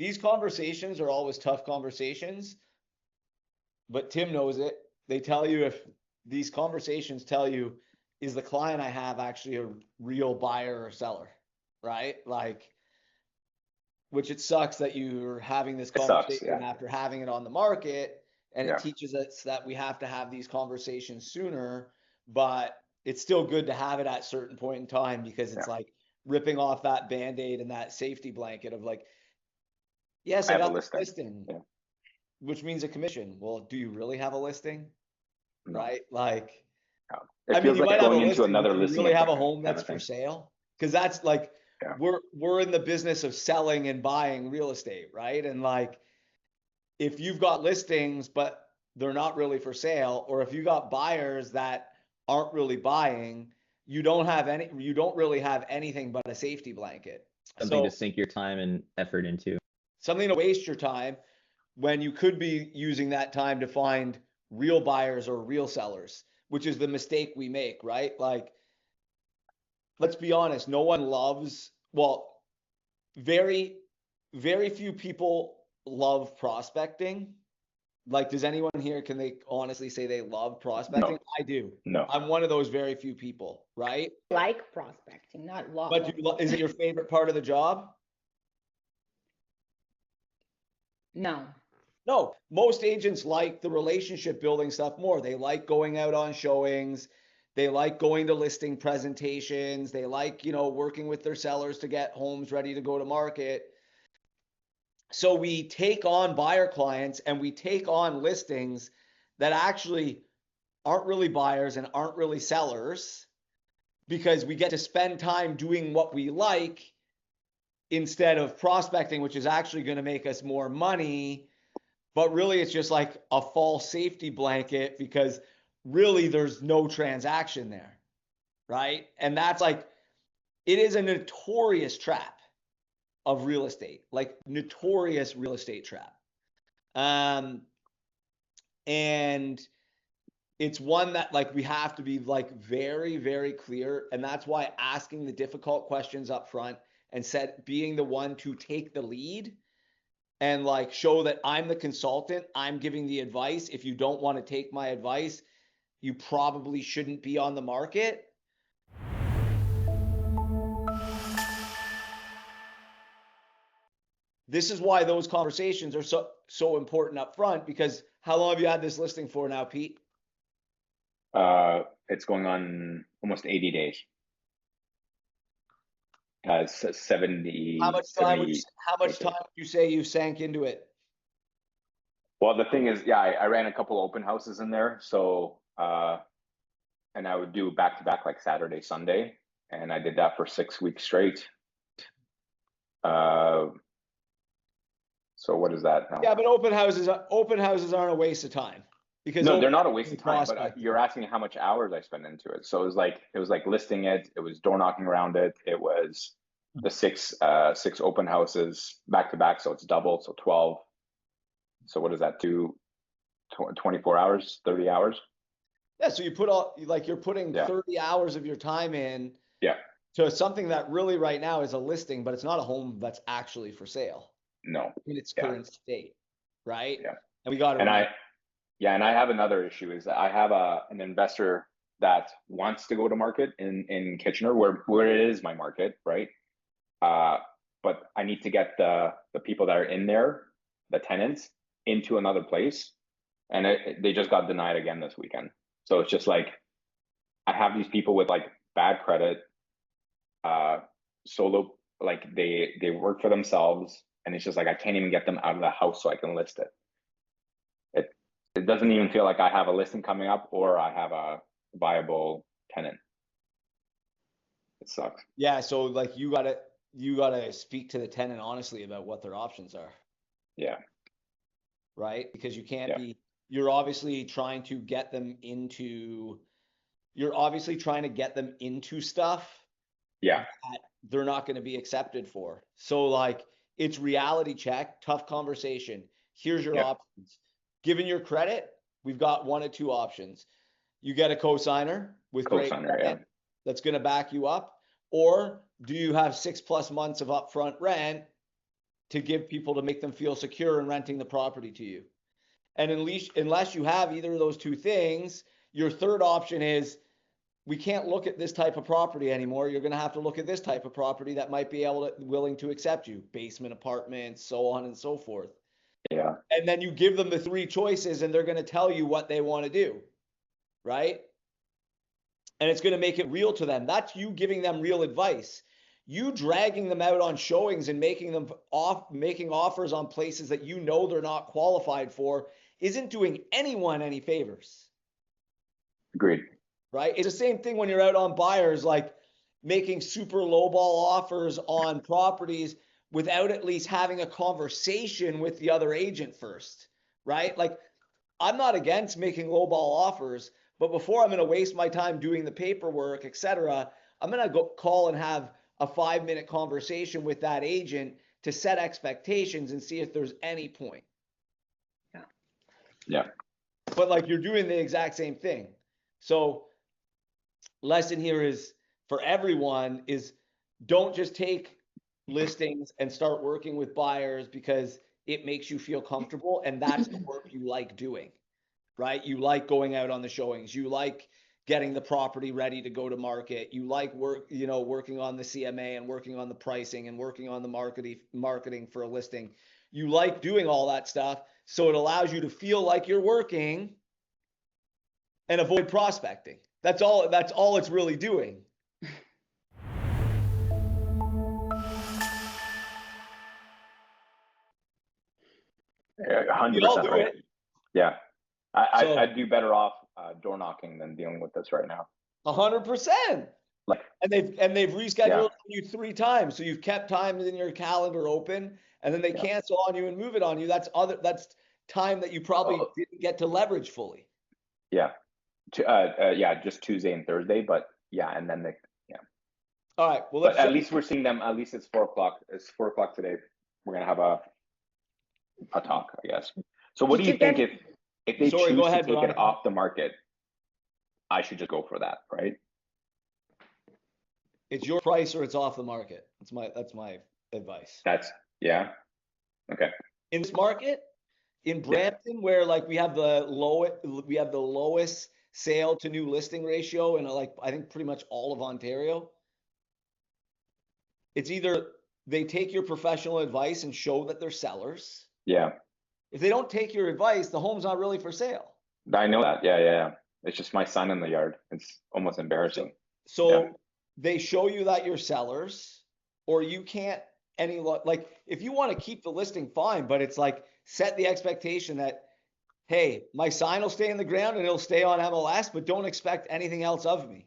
these conversations are always tough conversations, but Tim knows it. They tell you, if these conversations tell you, is the client I have actually a real buyer or seller, right? Like, which it sucks that you're having this It sucks, conversation after having it on the market, and it Yeah. teaches us that we have to have these conversations sooner, but it's still good to have it at a certain point in time, because it's Yeah. like ripping off that Band-Aid and that safety blanket of like, yes, I I have a got the listing. listing, Yeah. which means a commission. Well, do you really have a listing? No. Right? Like, No. I It mean, feels you like might have a going into listing, but another do you listing really have a appointment home type that's of for thing. sale? Because that's like, Yeah. we're in the business of selling and buying real estate, right? And like, if you've got listings but they're not really for sale, or if you got buyers that aren't really buying, you don't really have anything but a safety blanket. Something to So sink your time and effort into. something to waste your time when you could be using that time to find real buyers or real sellers, which is the mistake we make, right? Like, let's be honest, no one loves, well, very, very few people love prospecting. Like, does anyone here, can they honestly say they love prospecting? No. I do. No. I'm one of those very few people, right? Like prospecting, not love. But is it your favorite part of the job? No. No, most agents like the relationship building stuff more. They like going out on showings. They like going to listing presentations. They like, working with their sellers to get homes ready to go to market. So we take on buyer clients and we take on listings that actually aren't really buyers and aren't really sellers, because we get to spend time doing what we like instead of prospecting, which is actually going to make us more money. But really, it's just like a false safety blanket, because really there's no transaction there, right? And that's like, it is a notorious trap of real estate, like notorious real estate trap. And it's one that, like, we have to be like very, very clear. And that's why asking the difficult questions up front and being the one to take the lead and like show that I'm the consultant, I'm giving the advice. If you don't want to take my advice, you probably shouldn't be on the market. This is why those conversations are so important up front, because how long have you had this listing for now, Pete? It's going on almost 80 days. 70. How much time would you say you sank into it? Well, the thing is, yeah, I ran a couple open houses in there. So, and I would do back to back, like Saturday, Sunday. And I did that for 6 weeks straight. So what is that now? Yeah, but open houses aren't a waste of time, because no, they're not a waste of time. But prospecting. you're asking how much hours I spend into it. So it was like listing it. It was door knocking around it. It was the six open houses back to back. So it's double. So 12. So what does that do? 24 hours, 30 hours. Yeah. So you're putting 30 hours of your time in. Yeah. To something that really right now is a listing, but it's not a home that's actually for sale. No. In its current state, right? Yeah. And we got to. And I have another issue is that I have an investor that wants to go to market in Kitchener, where it is my market, right? But I need to get the people that are in there, the tenants, into another place, and they just got denied again this weekend. So it's just like, I have these people with like bad credit, solo, like they work for themselves, and it's just like I can't even get them out of the house so I can list it. It doesn't even feel like I have a listing coming up or I have a viable tenant. It sucks. Yeah, so like you gotta speak to the tenant honestly about what their options are. Yeah. Right? Because you can't be. You're obviously trying to get them into stuff. Yeah. That they're not going to be accepted for. So like, it's reality check, tough conversation. Here's your options. Given your credit, we've got one of two options. You get a cosigner with great credit that's going to back you up, or do you have 6+ months of upfront rent to give people to make them feel secure in renting the property to you. And unless you have either of those two things, your third option is, we can't look at this type of property anymore. You're going to have to look at this type of property that might be willing to accept you, basement apartments, so on and so forth. Yeah. And then you give them the three choices and they're going to tell you what they want to do, right? And it's going to make it real to them. That's you giving them real advice. You dragging them out on showings and making offers on places that you know they're not qualified for isn't doing anyone any favors. Agreed. Right? It's the same thing when you're out on buyers, like making super lowball offers on properties without at least having a conversation with the other agent first, right? Like, I'm not against making lowball offers, but before I'm going to waste my time doing the paperwork, etc., I'm going to go call and have a 5-minute conversation with that agent to set expectations and see if there's any point. Yeah. But like, you're doing the exact same thing. So lesson here is for everyone is, don't just take listings and start working with buyers because it makes you feel comfortable and that's the work you like doing, right? You like going out on the showings. You like getting the property ready to go to market. You like working on the CMA and working on the pricing and working on the marketing for a listing. You like doing all that stuff. So it allows you to feel like you're working and avoid prospecting. That's all it's really doing. 100% right. It. Yeah. I'd do better off door knocking than dealing with this right now. 100%. Like, and they've rescheduled you 3 times, so you've kept time in your calendar open, and then they cancel on you and move it on you. That's time that you probably didn't get to leverage fully. Yeah. Just Tuesday and Thursday, but and then All right. Well, but at least we're seeing them. At least it's 4:00. It's 4:00 today. We're gonna have a talk, I guess. So what do you think if they choose to take it off the market? I should just go for that, right? It's your price or it's off the market. That's my advice. Okay. In this market, in Brampton, where like we have the lowest sale to new listing ratio in I think pretty much all of Ontario. It's either they take your professional advice and show that they're sellers. Yeah. If they don't take your advice, the home's not really for sale. I know that. Yeah. It's just my son in the yard. It's almost embarrassing. So they show you that you're sellers, or you can't if you want to keep the listing, fine, but it's like, set the expectation that, hey, my sign will stay in the ground and it'll stay on MLS, but don't expect anything else of me.